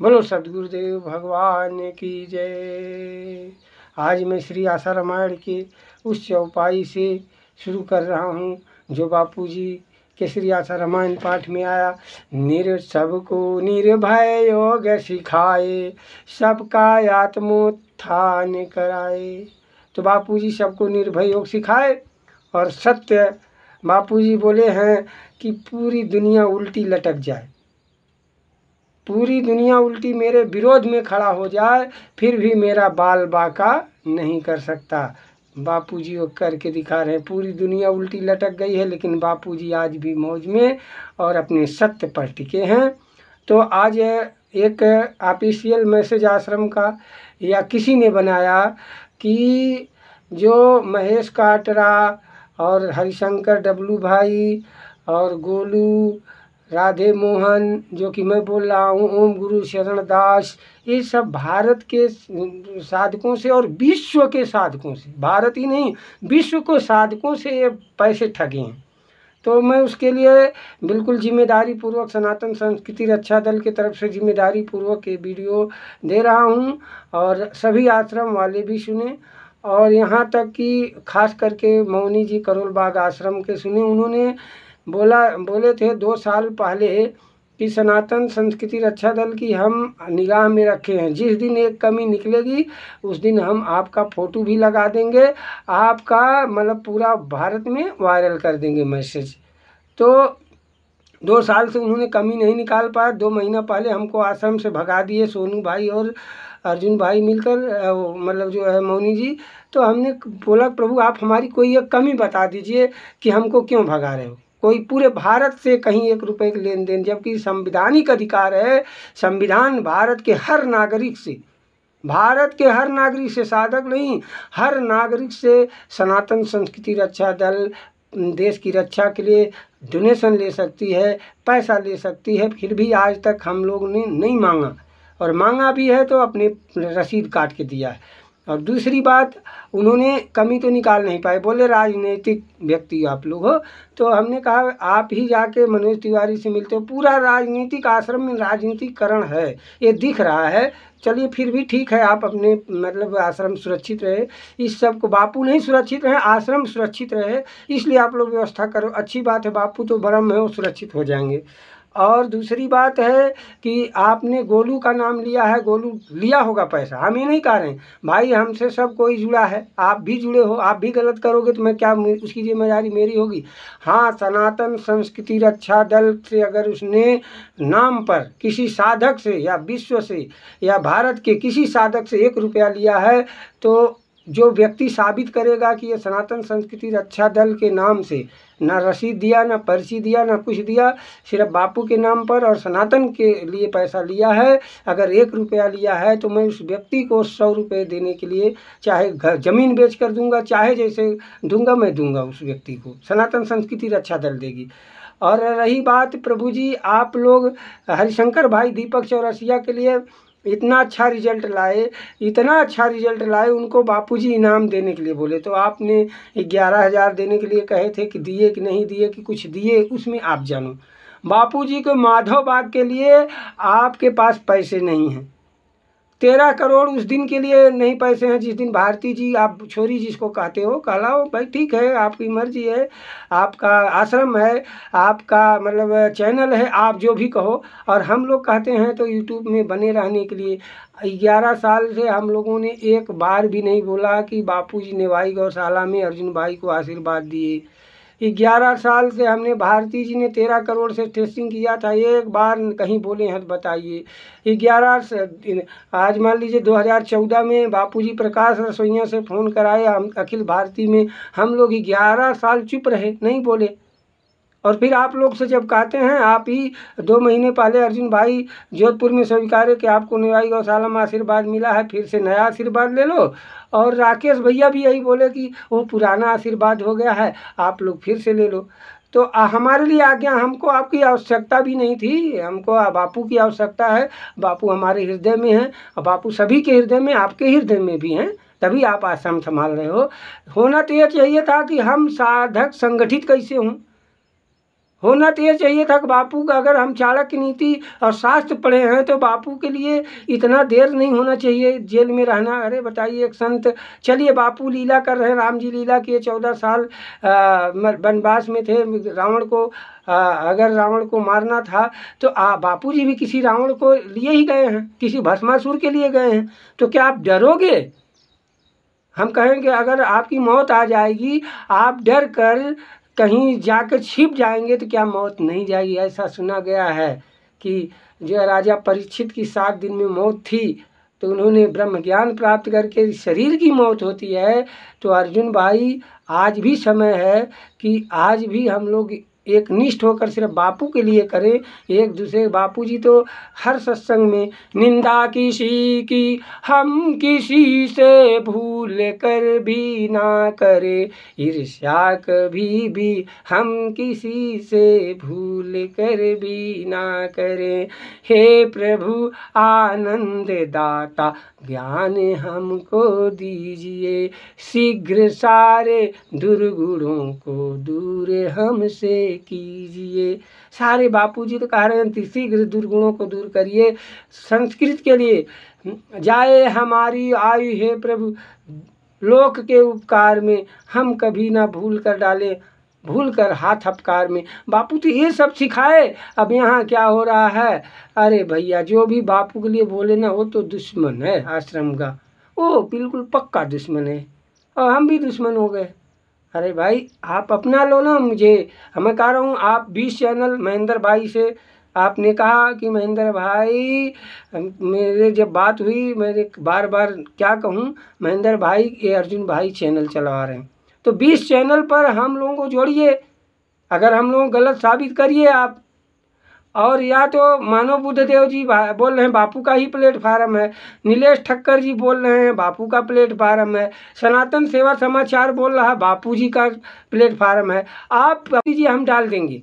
बोलो सदगुरुदेव भगवान की जय। आज मैं श्री आशा रामायण के उस चौपाई से शुरू कर रहा हूँ जो बापूजी के श्री आशा रामायण पाठ में आया। सबको निर्भय योग सिखाए, सबका आत्मोत्थान कराए। तो बापूजी सबको निर्भय योग सिखाए और सत्य बापूजी बोले हैं कि पूरी दुनिया उल्टी लटक जाए, पूरी दुनिया उल्टी मेरे विरोध में खड़ा हो जाए, फिर भी मेरा बाल बाका नहीं कर सकता। बापूजी वो करके दिखा रहे हैं। पूरी दुनिया उल्टी लटक गई है लेकिन बापूजी आज भी मौज में और अपने सत्य पर टिके हैं। तो आज एक ऑफिशियल मैसेज आश्रम का या किसी ने बनाया कि जो महेश काटरा और हरिशंकर डब्लू भाई और गोलू राधे मोहन जो कि मैं बोल रहा हूँ, ओम गुरु शरण दास, ये सब भारत के साधकों से और विश्व के साधकों से, भारत ही नहीं विश्व को साधकों से ये पैसे ठगे हैं। तो मैं उसके लिए बिल्कुल जिम्मेदारी पूर्वक सनातन संस्कृति रक्षा दल की तरफ से जिम्मेदारी पूर्वक ये वीडियो दे रहा हूँ और सभी आश्रम वाले भी सुने और यहाँ तक कि खास करके मौनी जी करोल बाग आश्रम के सुने। उन्होंने बोले थे 2 साल पहले कि सनातन संस्कृति रक्षा दल की हम निगाह में रखे हैं, जिस दिन एक कमी निकलेगी उस दिन हम आपका फ़ोटो भी लगा देंगे, आपका मतलब पूरा भारत में वायरल कर देंगे मैसेज। तो 2 साल से उन्होंने कमी नहीं निकाल पाया। 2 महीना पहले हमको आश्रम से भगा दिए सोनू भाई और अर्जुन भाई मिलकर, मतलब जो है मौनी जी। तो हमने बोला प्रभु आप हमारी कोई एक कमी बता दीजिए कि हमको क्यों भगा रहे हो। कोई पूरे भारत से कहीं 1 रुपये के लेन देन, जबकि संवैधानिक अधिकार है, संविधान भारत के हर नागरिक से, भारत के हर नागरिक से, साधक नहीं हर नागरिक से सनातन संस्कृति रक्षा दल देश की रक्षा के लिए डोनेशन ले सकती है, पैसा ले सकती है। फिर भी आज तक हम लोग ने नहीं मांगा और मांगा भी है तो अपने रसीद काट के दिया है। और दूसरी बात, उन्होंने कमी तो निकाल नहीं पाए, बोले राजनीतिक व्यक्ति आप लोग हो। तो हमने कहा आप ही जाके मनोज तिवारी से मिलते हो, पूरा राजनीतिक आश्रम में राजनीतिकरण है ये दिख रहा है। चलिए फिर भी ठीक है, आप अपने मतलब आश्रम सुरक्षित रहे, इस सब को बापू नहीं सुरक्षित रहे, आश्रम सुरक्षित रहे, इसलिए आप लोग व्यवस्था करो। अच्छी बात है, बापू तो ब्रह्म है, वो सुरक्षित हो जाएंगे। और दूसरी बात है कि आपने गोलू का नाम लिया है, गोलू लिया होगा पैसा, हम ये नहीं कह रहे हैं भाई, हमसे सब कोई जुड़ा है, आप भी जुड़े हो, आप भी गलत करोगे तो मैं क्या, उसकी जिम्मेदारी मेरी होगी। हाँ, सनातन संस्कृति रक्षा दल से अगर उसने नाम पर किसी साधक से या विश्व से या भारत के किसी साधक से 1 रुपया लिया है तो जो व्यक्ति साबित करेगा कि ये सनातन संस्कृति रक्षा दल के नाम से ना रसीद दिया, ना पर्ची दिया, ना कुछ दिया, सिर्फ बापू के नाम पर और सनातन के लिए पैसा लिया है, अगर 1 रुपया लिया है तो मैं उस व्यक्ति को 100 रुपये देने के लिए चाहे घर ज़मीन बेच कर दूंगा, चाहे जैसे दूंगा मैं दूंगा उस व्यक्ति को, सनातन संस्कृति रक्षा दल देगी। और रही बात प्रभु जी, आप लोग हरिशंकर भाई दीपक चौरसिया के लिए इतना अच्छा रिजल्ट लाए, इतना अच्छा रिजल्ट लाए, उनको बापूजी इनाम देने के लिए बोले तो आपने 11,000 देने के लिए कहे थे कि दिए कि नहीं दिए कि कुछ दिए, उसमें आप जानो। बापूजी को माधव बाग के लिए आपके पास पैसे नहीं हैं, 13 करोड़ उस दिन के लिए नहीं पैसे हैं जिस दिन भारती जी, आप छोरी जिसको कहते हो, कहलाओ भाई, ठीक है, आपकी मर्जी है, आपका आश्रम है, आपका मतलब चैनल है, आप जो भी कहो। और हम लोग कहते हैं तो यूट्यूब में बने रहने के लिए 11 साल से हम लोगों ने एक बार भी नहीं बोला कि बापूजी नेवाई गौशाला में अर्जुन भाई को आशीर्वाद दिए। 11 साल से हमने, भारती जी ने 13 करोड़ से टेस्टिंग किया था, एक बार कहीं बोले हैं तो बताइए। 11 आज मान लीजिए 2014 में बापूजी प्रकाश रसोइया से फ़ोन कराए हम अखिल भारती में, हम लोग 11 साल चुप रहे, नहीं बोले। और फिर आप लोग से जब कहते हैं, आप ही 2 महीने पहले अर्जुन भाई जोधपुर में स्वीकारे कि आपको नेवाई गौशाला में आशीर्वाद मिला है, फिर से नया आशीर्वाद ले लो। और राकेश भैया भी यही बोले कि वो पुराना आशीर्वाद हो गया है, आप लोग फिर से ले लो। तो हमारे लिए आज्ञा, हमको आपकी आवश्यकता भी नहीं थी, हमको बापू की आवश्यकता है। बापू हमारे हृदय में हैं और बापू सभी के हृदय में, आपके हृदय में भी हैं, तभी आप आश्रम संभाल रहे हो। होना तो ये चाहिए था कि हम साधक संगठित कैसे हों, होना तो ये चाहिए था कि बापू का, अगर हम चाणक्य नीति और शास्त्र पढ़े हैं तो बापू के लिए इतना देर नहीं होना चाहिए जेल में रहना। अरे बताइए, एक संत, चलिए बापू लीला कर रहे हैं, राम जी लीला किए, 14 साल वनवास में थे, रावण को अगर रावण को मारना था तो बापू जी भी किसी रावण को लिए ही गए हैं, किसी भस्मासुर के लिए गए हैं। तो क्या आप डरोगे? हम कहेंगे अगर आपकी मौत आ जाएगी, आप डर कर कहीं जाकर छिप जाएंगे तो क्या मौत नहीं जाएगी? ऐसा सुना गया है कि जो राजा परीक्षित की 7 दिन में मौत थी तो उन्होंने ब्रह्म ज्ञान प्राप्त करके शरीर की मौत होती है। तो अर्जुन भाई, आज भी समय है कि आज भी हम लोग एक निष्ठ होकर सिर्फ बापू के लिए करें। एक दूसरे, बापू जी तो हर सत्संग में, निंदा किसी की हम किसी से भूल कर भी ना करें, ईर्ष्या कभी भी हम किसी से भूल कर भी ना करें। हे प्रभु आनंद दाता ज्ञान हमको दीजिए, शीघ्र सारे दुर्गुणों को दूर हमसे कीजिए। सारे बापू जी तो कह रहे हैं शीघ्र दुर्गुणों को दूर करिए। संस्कृत के लिए, जाए हमारी आयु हे प्रभु लोक के उपकार में, हम कभी ना भूल कर डालें, भूल कर हाथ अपकार में। बापू तो ये सब सिखाए। अब यहाँ क्या हो रहा है? अरे भैया, जो भी बापू के लिए बोले ना, वो तो दुश्मन है आश्रम का, वो बिल्कुल पक्का दुश्मन है, और हम भी दुश्मन हो गए। अरे भाई, आप अपना लो ना मुझे। मैं कह रहा हूँ, आप 20 चैनल महेंद्र भाई से आपने कहा कि महेंद्र भाई, मेरे जब बात हुई, मेरे बार बार क्या कहूँ, महेंद्र भाई ये अर्जुन भाई चैनल चला रहे हैं, तो 20 चैनल पर हम लोगों को जोड़िए। अगर हम लोग गलत साबित करिए आप, और या तो मानव बुद्धदेव जी बोल रहे हैं बापू का ही प्लेटफार्म है, नीलेश ठक्कर जी बोल रहे हैं बापू का प्लेटफार्म है, सनातन सेवा समाचार बोल रहा है बापू जी का प्लेटफार्म है। आप जी हम डाल देंगे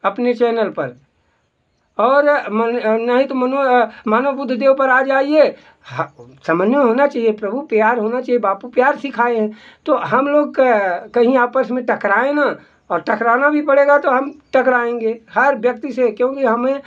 अपने चैनल पर, और नहीं तो मानव बुद्धदेव पर आ जाइए। समन्वय होना चाहिए प्रभु, प्यार होना चाहिए, बापू प्यार सिखाए हैं। तो हम लोग कहीं आपस में टकराएं ना, और टकराना भी पड़ेगा तो हम टकराएंगे हर व्यक्ति से, क्योंकि हमें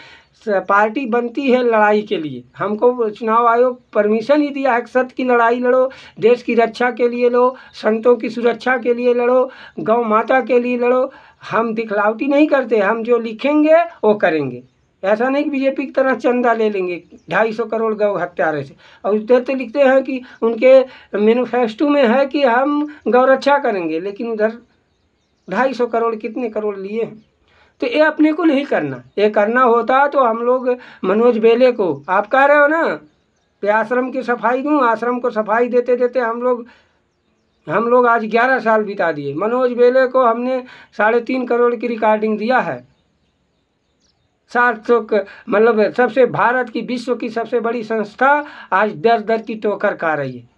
पार्टी बनती है लड़ाई के लिए। हमको चुनाव आयोग परमिशन ही दिया है, सत्य की लड़ाई लड़ो, देश की रक्षा के लिए लड़ो, संतों की सुरक्षा के लिए लड़ो, गौ माता के लिए लड़ो। हम दिखलावटी नहीं करते, हम जो लिखेंगे वो करेंगे। ऐसा नहीं कि बीजेपी की तरह चंदा ले लेंगे 250 करोड़ गौ हत्यारे से, और उधर तो लिखते हैं कि उनके मैनिफेस्टो में है कि हम गौ रक्षा करेंगे, लेकिन उधर 250 करोड़ कितने करोड़ लिए हैं। तो ये अपने को नहीं करना, ये करना होता तो हम लोग मनोज बेले को, आप कह रहे हो ना कि आश्रम की सफाई दूँ, आश्रम को सफाई देते देते हम लोग आज 11 साल बिता दिए। मनोज बेले को हमने 3.5 करोड़ की रिकॉर्डिंग दिया है। 700 मतलब सबसे, भारत की, विश्व की सबसे बड़ी संस्था आज दर दर की ठोकर खा रही है,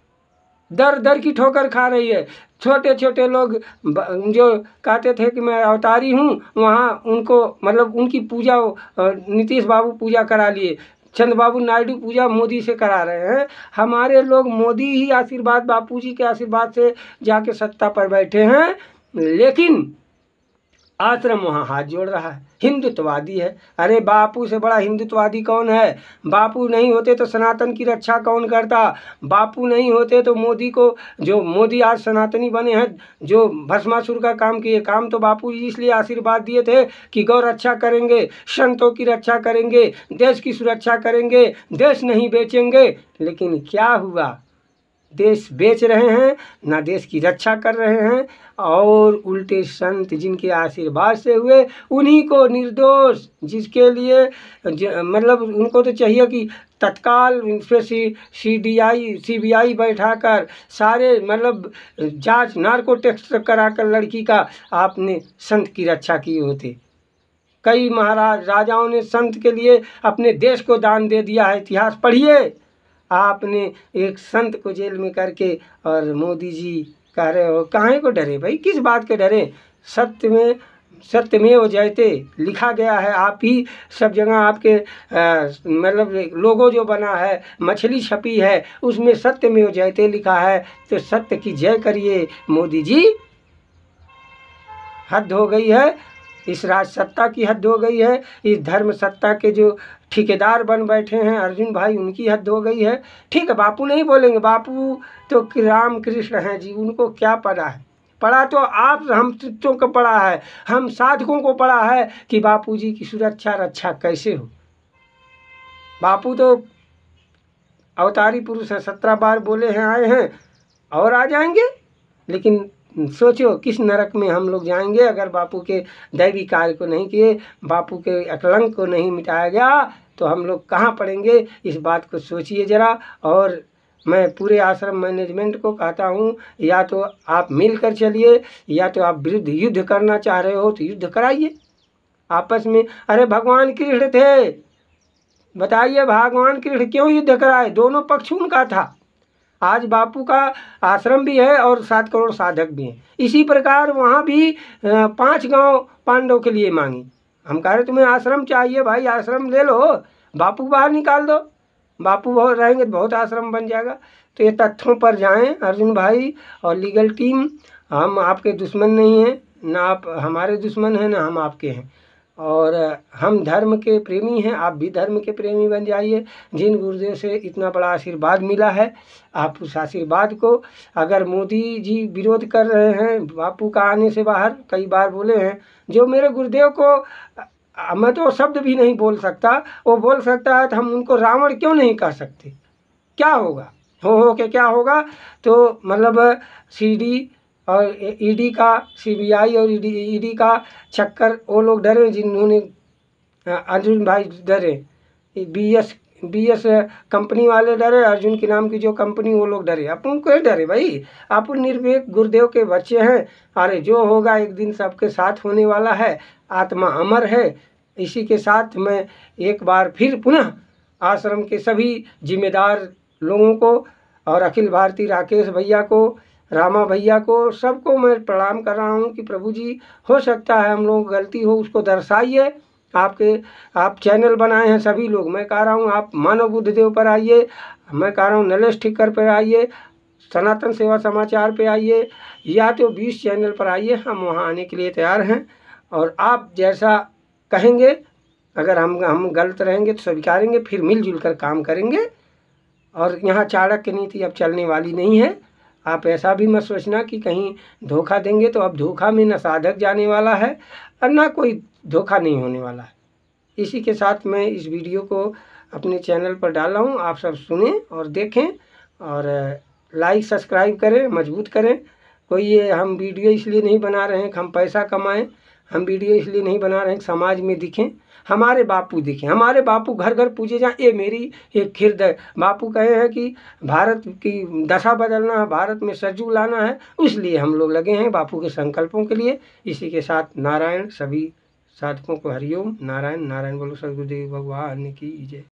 दर दर की ठोकर खा रही है। छोटे छोटे लोग जो कहते थे कि मैं अवतारी हूँ, वहाँ उनको मतलब उनकी पूजा नीतीश बाबू पूजा करा लिए, चंद्रबाबू नायडू पूजा मोदी से करा रहे हैं। हमारे लोग मोदी ही आशीर्वाद, बापू जी के आशीर्वाद से जाके सत्ता पर बैठे हैं, लेकिन आश्रम वहाँ हाथ जोड़ रहा है, हिंदुत्ववादी है। अरे बापू से बड़ा हिंदुत्ववादी कौन है? बापू नहीं होते तो सनातन की रक्षा कौन करता? बापू नहीं होते तो मोदी को, जो मोदी आज सनातनी बने हैं, जो भस्मासुर का काम किए, काम तो बापू जी इसलिए आशीर्वाद दिए थे कि गौ रक्षा करेंगे, संतों की रक्षा करेंगे, देश की सुरक्षा करेंगे, देश नहीं बेचेंगे। लेकिन क्या हुआ? देश बेच रहे हैं, ना देश की रक्षा कर रहे हैं, और उल्टे संत जिनके आशीर्वाद से हुए उन्हीं को निर्दोष, जिसके लिए मतलब उनको तो चाहिए कि तत्काल उन पर CBI बैठाकर सारे मतलब जांच, नार्को टेस्ट कराकर लड़की का आपने संत की रक्षा किए होते। कई महाराज राजाओं ने संत के लिए अपने देश को दान दे दिया है, इतिहास पढ़िए। आपने एक संत को जेल में करके, और मोदी जी कह रहे हो काहे को डरे भाई, किस बात के डरे? सत्यमेव जयते लिखा गया है। आप ही सब जगह आपके मतलब लोगो जो बना है, मछली छपी है, उसमें सत्यमेव जयते लिखा है। तो सत्य की जय करिए मोदी जी, हद हो गई है। इस राज सत्ता की हद हो गई है, इस धर्म सत्ता के जो ठेकेदार बन बैठे हैं अर्जुन भाई, उनकी हद हो गई है। ठीक है, बापू नहीं बोलेंगे, बापू तो राम कृष्ण हैं जी, उनको क्या पड़ा है? पढ़ा तो आप हम शिक्षकों को पढ़ा है, हम साधकों को पढ़ा है कि बापू जी की सुरक्षा रक्षा कैसे हो। बापू तो अवतारी पुरुष है, 17 बार बोले हैं, आए हैं और आ जाएंगे। लेकिन सोचो किस नरक में हम लोग जाएंगे अगर बापू के दैवी कार्य को नहीं किए, बापू के अकलंक को नहीं मिटाया गया, तो हम लोग कहाँ पड़ेंगे? इस बात को सोचिए ज़रा। और मैं पूरे आश्रम मैनेजमेंट को कहता हूँ, या तो आप मिलकर चलिए, या तो आप विरुद्ध युद्ध करना चाह रहे हो तो युद्ध कराइए आपस में। अरे भगवान कृष्ण थे, बताइए भगवान कृष्ण क्यों युद्ध कराए? दोनों पक्ष उनका था। आज बापू का आश्रम भी है और 7 करोड़ साधक भी हैं। इसी प्रकार वहाँ भी 5 गांव पांडव के लिए मांगी। हम कह रहे तुम्हें आश्रम चाहिए भाई, आश्रम ले लो, बापू बाहर निकाल दो, बापू बहुत रहेंगे तो बहुत आश्रम बन जाएगा। तो ये तथ्यों पर जाएं अर्जुन भाई और लीगल टीम। हम आपके दुश्मन नहीं हैं, ना आप हमारे दुश्मन हैं, ना हम आपके हैं। और हम धर्म के प्रेमी हैं, आप भी धर्म के प्रेमी बन जाइए। जिन गुरुदेव से इतना बड़ा आशीर्वाद मिला है, आप उस आशीर्वाद को, अगर मोदी जी विरोध कर रहे हैं बापू का आने से बाहर, कई बार बोले हैं, जो मेरे गुरुदेव को मैं तो शब्द भी नहीं बोल सकता, वो बोल सकता है, तो हम उनको रावण क्यों नहीं कह सकते? क्या होगा? हो के क्या होगा? तो मतलब सीडी और ईडी का, सीबीआई और ईडी का चक्कर वो लोग डरे जिन्होंने, अर्जुन भाई डरे, बीएस कंपनी वाले डरे, अर्जुन के नाम की जो कंपनी, वो लोग डरे। अपन क्यों डरे भाई? अपन निर्भीक गुरुदेव के बच्चे हैं। अरे जो होगा एक दिन सबके साथ होने वाला है, आत्मा अमर है। इसी के साथ मैं एक बार फिर पुनः आश्रम के सभी जिम्मेदार लोगों को और अखिल भारतीय राकेश भैया को, रामा भैया को, सबको मैं प्रणाम कर रहा हूँ कि प्रभु जी, हो सकता है हम लोग गलती हो, उसको दर्शाइए। आप चैनल बनाए हैं सभी लोग, मैं कह रहा हूँ आप मानव बुद्धदेव पर आइए, मैं कह रहा हूँ नलेश ठिक्कर पर आइए, सनातन सेवा समाचार पे आइए, या तो 20 चैनल पर आइए, हम वहाँ आने के लिए तैयार हैं। और आप जैसा कहेंगे, अगर हम गलत रहेंगे तो स्वीकारेंगे, फिर मिलजुल कर काम करेंगे। और यहाँ चाणक्य नीति अब चलने वाली नहीं है। आप ऐसा भी मत सोचना कि कहीं धोखा देंगे, तो अब धोखा में न साधक जाने वाला है और ना कोई धोखा नहीं होने वाला है। इसी के साथ मैं इस वीडियो को अपने चैनल पर डाल रहा हूँ, आप सब सुनें और देखें और लाइक सब्सक्राइब करें, मजबूत करें। कोई ये हम वीडियो इसलिए नहीं बना रहे हैं कि हम पैसा कमाएं, हम वीडियो इसलिए नहीं बना रहे हैं कि समाज में दिखें, हमारे बापू दिखें, हमारे बापू घर घर पूजे जाएं। ये मेरी एक खिरद है। बापू कहे हैं कि भारत की दशा बदलना है, भारत में सजू लाना है, इसलिए हम लोग लगे हैं बापू के संकल्पों के लिए। इसी के साथ नारायण, सभी साधकों को हरिओम, नारायण नारायण बोलो, सदगुरुदेव भगवान की जय।